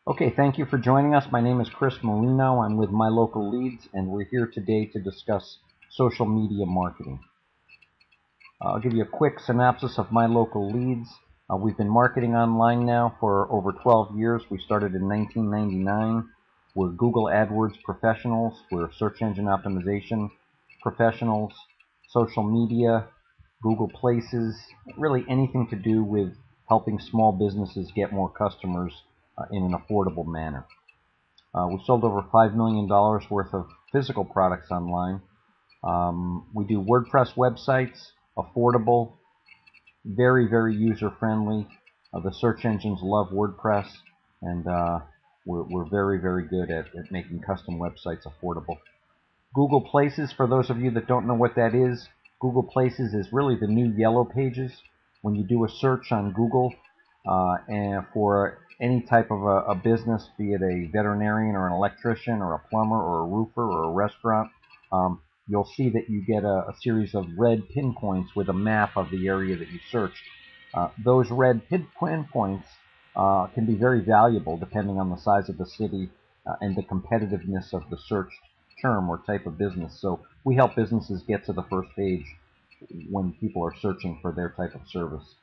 Okay, thank you for joining us. My name is Chris Marino. I'm with My Local Leads, and we're here today to discuss social media marketing. I'll give you a quick synopsis of My Local Leads. We've been marketing online now for over 12 years. We started in 1999. We're Google AdWords professionals. We're search engine optimization professionals, social media, Google Places, really anything to do with helping small businesses get more customers in an affordable manner. We've sold over $5 million worth of physical products online. We do WordPress websites, affordable, very, very user-friendly. The search engines love WordPress, and we're very, very good at making custom websites affordable. Google Places, for those of you that don't know what that is, Google Places is really the new Yellow Pages. When you do a search on Google and for any type of a business, be it a veterinarian or an electrician or a plumber or a roofer or a restaurant, you'll see that you get a series of red pinpoints with a map of the area that you searched. Those red pinpoints can be very valuable depending on the size of the city and the competitiveness of the searched term or type of business. So we help businesses get to the first page when people are searching for their type of service.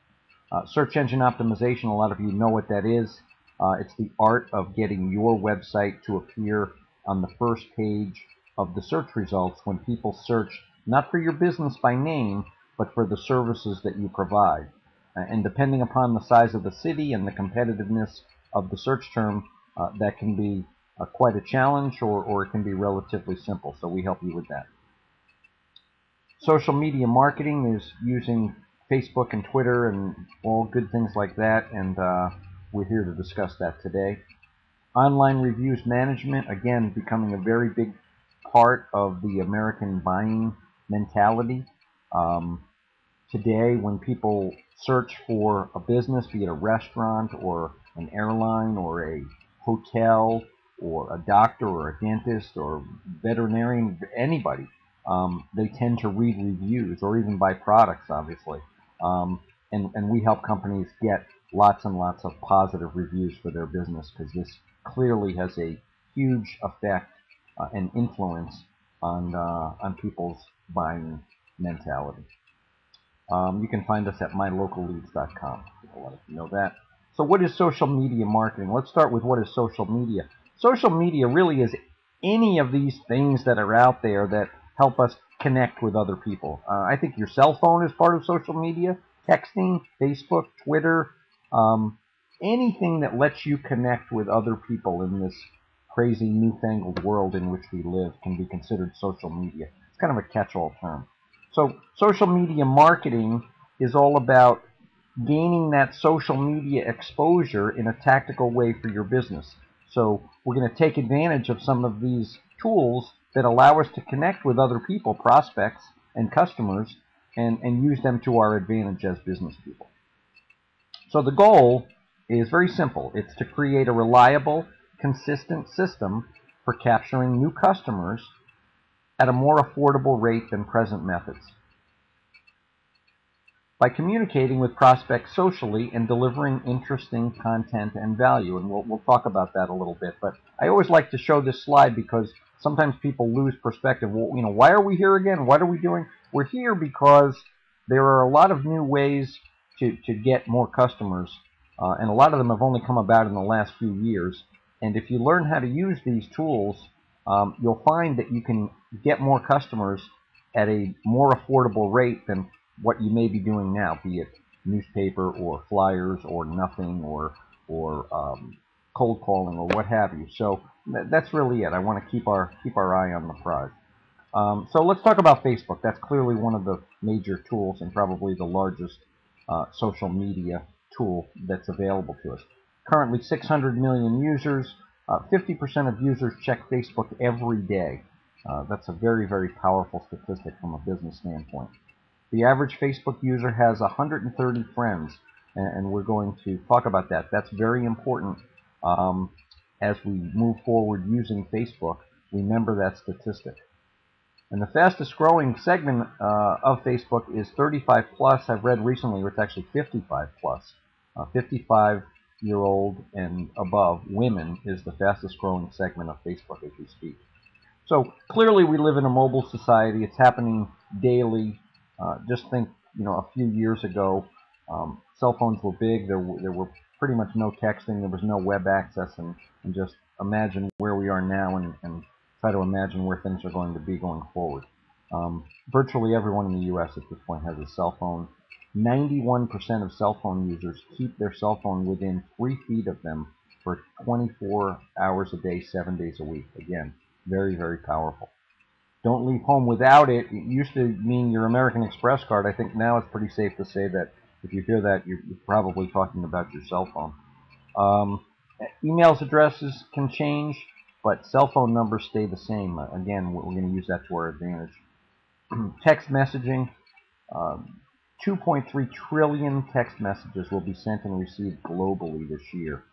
Search engine optimization, a lot of you know what that is. It's the art of getting your website to appear on the first page of the search results when people search not for your business by name, but for the services that you provide. And depending upon the size of the city and the competitiveness of the search term, that can be quite a challenge, or it can be relatively simple. So we help you with that. Social media marketing is using Facebook and Twitter and all good things like that, and we're here to discuss that today. Online reviews management, again, becoming a very big part of the American buying mentality. Um, Today, when people search for a business, be it a restaurant or an airline or a hotel or a doctor or a dentist or veterinarian, anybody, they tend to read reviews or even buy products, obviously. Um, and we help companies get lots and lots of positive reviews for their business because this clearly has a huge effect and influence on people's buying mentality. You can find us at mylocalleads.com. I'll let you know that. So what is social media marketing? Let's start with what is social media. Social media really is any of these things that are out there that help us connect with other people. I think your cell phone is part of social media, texting, Facebook, Twitter, um, anything that lets you connect with other people in this crazy newfangled world in which we live can be considered social media. It's kind of a catch-all term. So social media marketing is all about gaining that social media exposure in a tactical way for your business. So we're going to take advantage of some of these tools that allow us to connect with other people, prospects and customers, and use them to our advantage as business people. So the goal is very simple. It's to create a reliable, consistent system for capturing new customers at a more affordable rate than present methods. By communicating with prospects socially and delivering interesting content and value. And we'll talk about that a little bit. But I always like to show this slide because sometimes people lose perspective. Well, why are we here again? What are we doing? We're here because there are a lot of new ways to get more customers, and a lot of them have only come about in the last few years. And if you learn how to use these tools, you'll find that you can get more customers at a more affordable rate than what you may be doing now, be it newspaper or flyers or nothing or cold calling or what have you. So that's really it. I want to keep our eye on the prize. So let's talk about Facebook. That's clearly one of the major tools and probably the largest social media tool that's available to us. Currently 600 million users. 50% of users check Facebook every day. That's a very, very powerful statistic from a business standpoint. The average Facebook user has 130 friends, and we're going to talk about that. That's very important as we move forward using Facebook. Remember that statistic. And the fastest growing segment of Facebook is 35 plus. I've read recently it's actually 55 plus. 55 year-old and above, women, is the fastest growing segment of Facebook as we speak. So clearly we live in a mobile society. It's happening daily. Just think, a few years ago, cell phones were big. There were pretty much no texting. There was no web access. And just imagine where we are now and try to imagine where things are going to be going forward. Virtually everyone in the U.S. at this point has a cell phone. 91% of cell phone users keep their cell phone within 3 feet of them for 24 hours a day, 7 days a week. Again, very, very powerful. Don't leave home without it. It used to mean your American Express card. I think now it's pretty safe to say that if you hear that, you're probably talking about your cell phone. Emails addresses can change, but cell phone numbers stay the same. Again, we're going to use that to our advantage. Text messaging. 2.3 trillion text messages will be sent and received globally this year.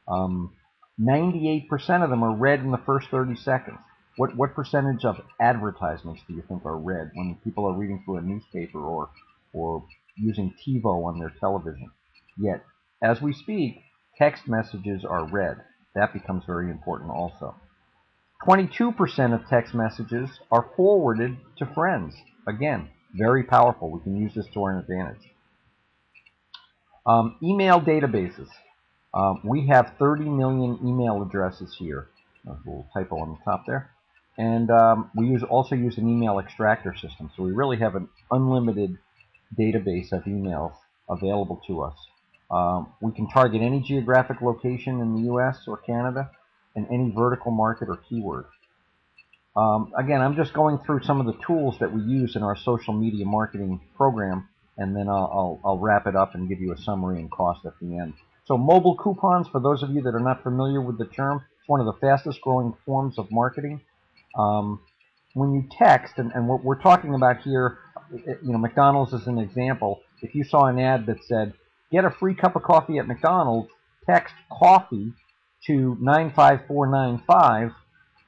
98% of them are read in the first 30 seconds. What percentage of advertisements do you think are read when people are reading through a newspaper or using TiVo on their television? Yet, as we speak, text messages are read. That becomes very important also. 22% of text messages are forwarded to friends. Again, very powerful. We can use this to our advantage. Email databases. We have 30 million email addresses here. There's a little typo on the top there. And we also use an email extractor system. So we really have an unlimited database of emails available to us. We can target any geographic location in the U.S. or Canada and any vertical market or keyword. Again, I'm just going through some of the tools that we use in our social media marketing program, and then I'll wrap it up and give you a summary and cost at the end. So mobile coupons, for those of you that are not familiar with the term, it's one of the fastest growing forms of marketing. When you text, and what we're talking about here, McDonald's is an example. If you saw an ad that said, get a free cup of coffee at McDonald's, text coffee to 95495,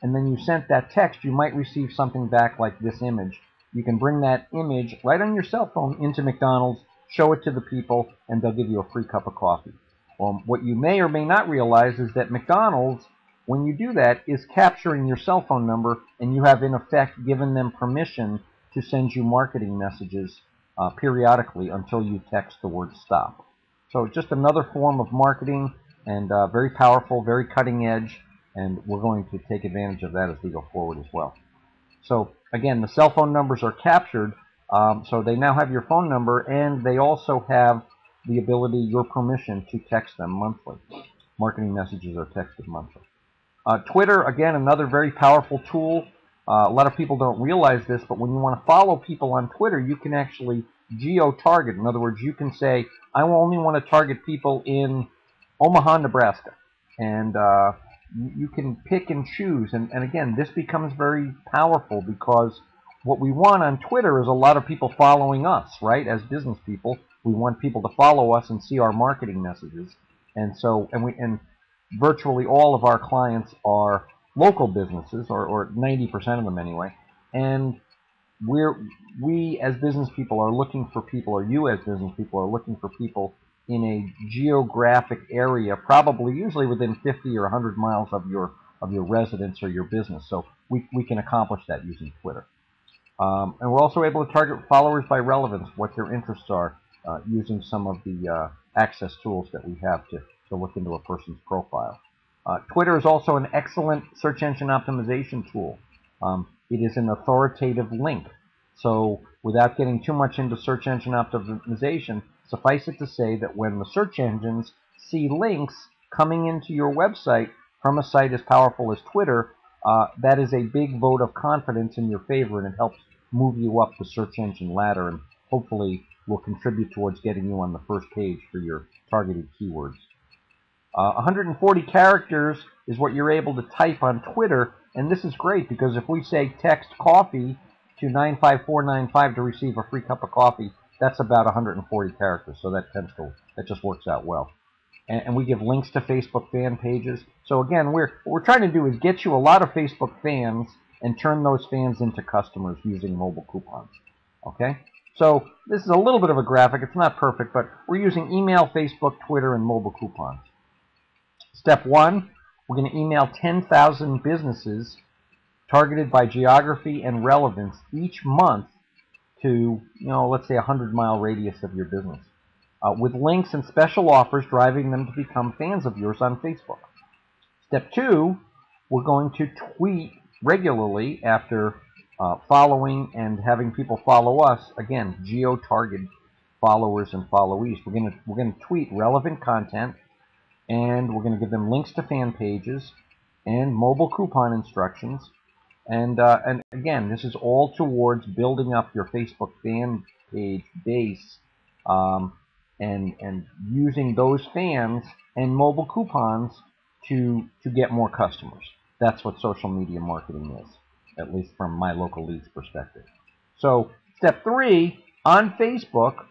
and then you sent that text, you might receive something back like this image. You can bring that image right on your cell phone into McDonald's, show it to the people, and they'll give you a free cup of coffee. What you may or may not realize is that McDonald's, when you do that, is capturing your cell phone number, and you have in effect given them permission to send you marketing messages periodically until you text the word stop. So just another form of marketing, and very powerful, very cutting edge, and we're going to take advantage of that as we go forward as well. So again, the cell phone numbers are captured, so they now have your phone number, and they also have the ability, your permission, to text them monthly. Marketing messages are texted monthly. Twitter, again, another very powerful tool. A lot of people don't realize this, but when you want to follow people on Twitter, you can actually geo-target. In other words, you can say, I only want to target people in Omaha, Nebraska. And you can pick and choose. And again, this becomes very powerful because what we want on Twitter is a lot of people following us, right? As business people, we want people to follow us and see our marketing messages. And so, and virtually all of our clients are local businesses, or 90% of them anyway. And we as business people are looking for people, or you as business people are looking for people in a geographic area, probably usually within 50 or 100 miles of your residence or your business. So we can accomplish that using Twitter. And we're also able to target followers by relevance, what their interests are, using some of the access tools that we have to look into a person's profile. Twitter is also an excellent search engine optimization tool. It is an authoritative link. So without getting too much into search engine optimization, suffice it to say that when the search engines see links coming into your website from a site as powerful as Twitter, that is a big vote of confidence in your favor, and it helps move you up the search engine ladder, and hopefully will contribute towards getting you on the first page for your targeted keywords. 140 characters is what you're able to type on Twitter, and this is great because if we say text coffee to 95495 to receive a free cup of coffee, that's about 140 characters, so that just works out well. And we give links to Facebook fan pages. So again, what we're trying to do is get you a lot of Facebook fans and turn those fans into customers using mobile coupons. Okay? So this is a little bit of a graphic. It's not perfect, but we're using email, Facebook, Twitter, and mobile coupons. Step 1, we're going to email 10,000 businesses targeted by geography and relevance each month to, let's say a 100-mile radius of your business, with links and special offers driving them to become fans of yours on Facebook. Step 2, we're going to tweet regularly after following and having people follow us. Again, geo-targeted followers and followees. We're going to tweet relevant content, and we're going to give them links to fan pages and mobile coupon instructions. And again, this is all towards building up your Facebook fan page base, and using those fans and mobile coupons to get more customers. That's what social media marketing is, at least from my local leads perspective. So step 3, on Facebook,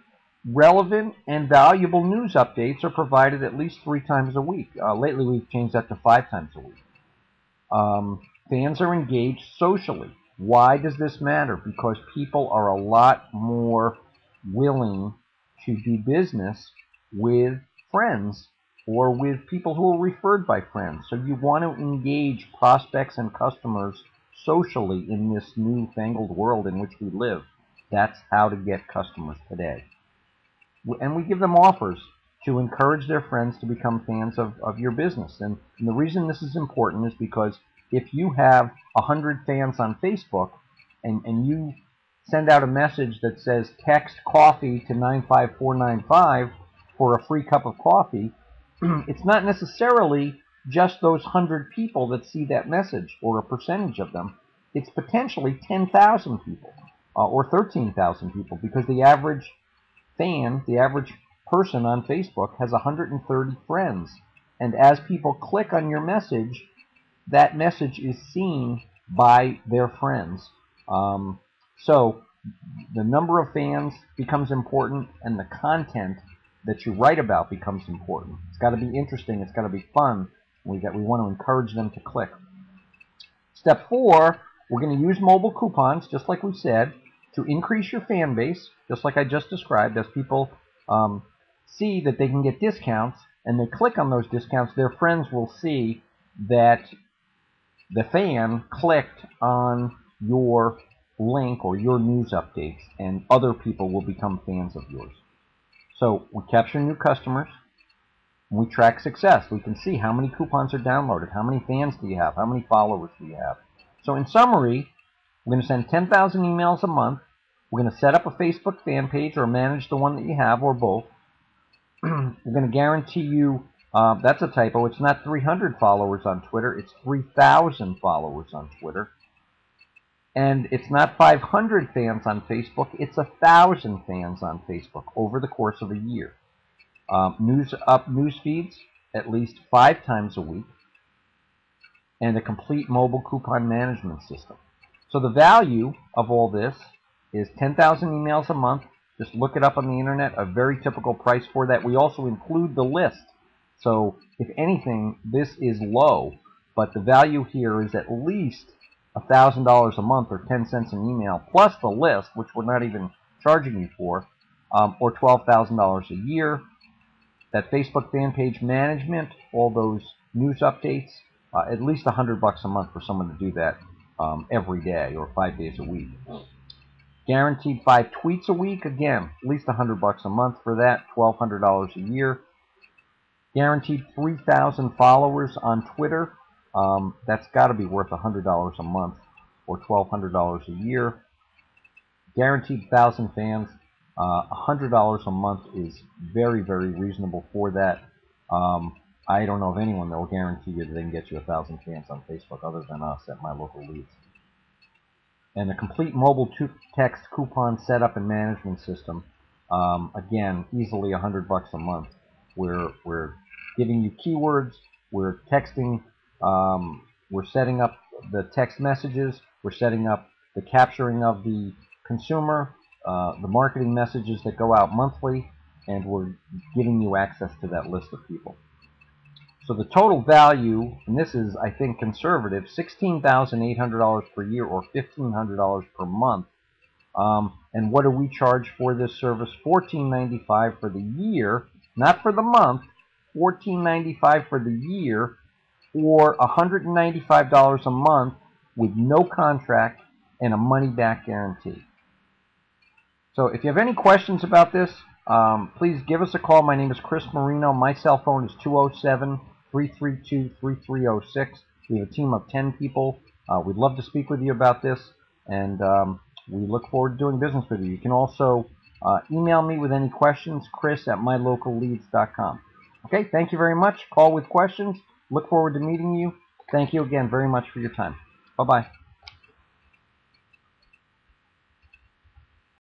relevant and valuable news updates are provided at least 3 times a week. Lately, we've changed that to 5 times a week. Fans are engaged socially. Why does this matter? Because people are a lot more willing to do business with friends or with people who are referred by friends. So you want to engage prospects and customers socially in this newfangled world in which we live. That's how to get customers today. And we give them offers to encourage their friends to become fans of your business. And the reason this is important is because if you have 100 fans on Facebook and you send out a message that says text coffee to 95495 for a free cup of coffee, it's not necessarily just those 100 people that see that message or a percentage of them. It's potentially 10,000 people or 13,000 people, because the average fan, the average person on Facebook, has 130 friends. And as people click on your message, that message is seen by their friends. So the number of fans becomes important, and the content that you write about becomes important. It's got to be interesting. It's got to be fun. We want to encourage them to click. Step 4, we're going to use mobile coupons, just like we said, to increase your fan base, just like I just described. As people see that they can get discounts and they click on those discounts, their friends will see that the fan clicked on your link or your news updates, and other people will become fans of yours. So we capture new customers, and we track success. We can see how many coupons are downloaded, how many fans do you have, how many followers do you have. So in summary, we're going to send 10,000 emails a month. We're going to set up a Facebook fan page or manage the one that you have, or both. We're going to guarantee you, that's a typo, it's not 300 followers on Twitter, it's 3,000 followers on Twitter. And it's not 500 fans on Facebook, it's 1,000 fans on Facebook over the course of a year. News feeds at least 5 times a week, and a complete mobile coupon management system. So the value of all this is 10,000 emails a month. Just look it up on the internet, a very typical price for that. We also include the list. So if anything, this is low, but the value here is at least $1,000 a month, or 10 cents an email, plus the list, which we're not even charging you for, or $12,000 a year. That Facebook fan page management, all those news updates, at least $100 a month for someone to do that every day or 5 days a week. Guaranteed 5 tweets a week, again, at least $100 a month for that, $1,200 a year. Guaranteed 3,000 followers on Twitter. That's got to be worth $100 a month or $1,200 a year. Guaranteed 1,000 fans. $100 a month is very, very reasonable for that. I don't know of anyone that will guarantee you that they can get you 1,000 fans on Facebook other than us at My Local Leads. And a complete mobile text coupon setup and management system. Again, easily $100 a month. We're giving you keywords. We're texting. We're setting up the text messages. We're setting up the capturing of the consumer, the marketing messages that go out monthly, and we're giving you access to that list of people. So the total value, and this is, I think, conservative, $16,800 per year or $1,500 per month. And what do we charge for this service? $14.95 for the year, not for the month. $14.95 for the year or $195 a month with no contract and a money-back guarantee. So if you have any questions about this, please give us a call. My name is Chris Marino. My cell phone is 207-332-3306. We have a team of 10 people. We'd love to speak with you about this, and we look forward to doing business with you. You can also email me with any questions, chris@mylocalleads.com. Okay, thank you very much. Call with questions. Look forward to meeting you. Thank you again very much for your time. Bye-bye.